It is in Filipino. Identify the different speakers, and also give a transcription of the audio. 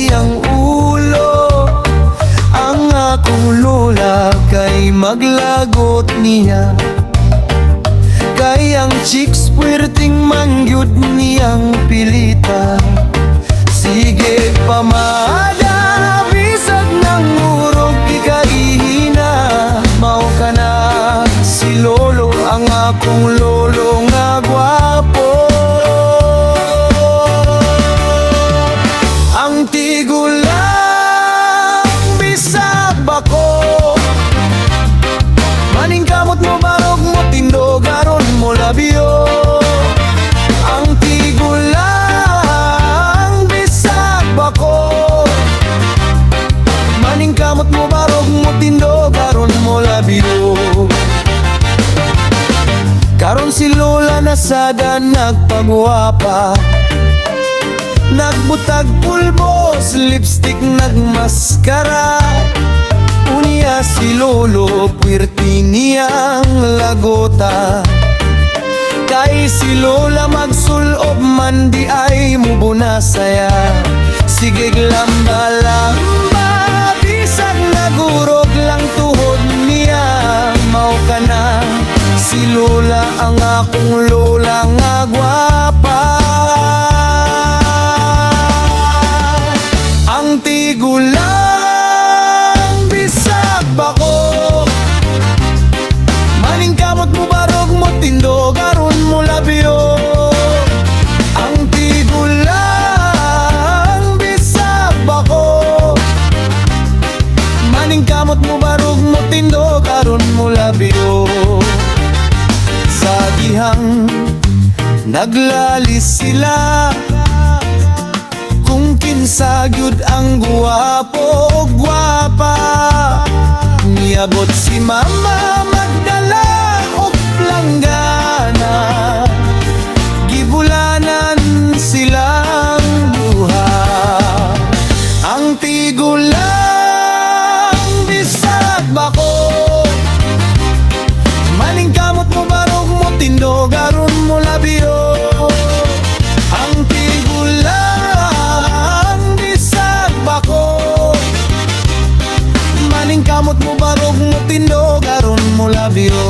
Speaker 1: iyang ulo. Ang akong lola kay maglagot niya, kay ang chicks puwerting mangyud niyang pilita. Sige pamada, bisag ng urog ikaihina. Mao ka na si lolo, ang akong lolo nga gwapo. Ang tigulang bisag bako, maning kamot mo barog mo tindog aron mo labyo. Ang tigulang bisag bako, maning kamot mo barog mo tindog aron mo labyo. Karon si lola na sada nagpagwapa, nagbutag pulbos, lipstick, nagmaskara. Unya si lolo puwerti niyang lagota, kay si lola magsulob man di ay mubuna saya. Sige lamba-lamba, bisag nagurog lang tuhod niya. Mao ka na si lola, ang akong lola nga gwapa. Ang tigulang bisag bako, maning kamot mo barog mo tindog aron mo labyo. Ang tigulang bisag bako, maning kamot mo barog mo tindog aron mo labyo. Sa dihang naglalis sila, kung kinsa gyud ang guwapo o gwapa. Niabot si mama magdala og planggana, gibulanan silang duha. Ang tigulang bisag bako, maning kamot mo barog mo tindog aron mo labyo. Ang tigulang bisag bako, maning kamot mo barog mo tindog aron mo labyo.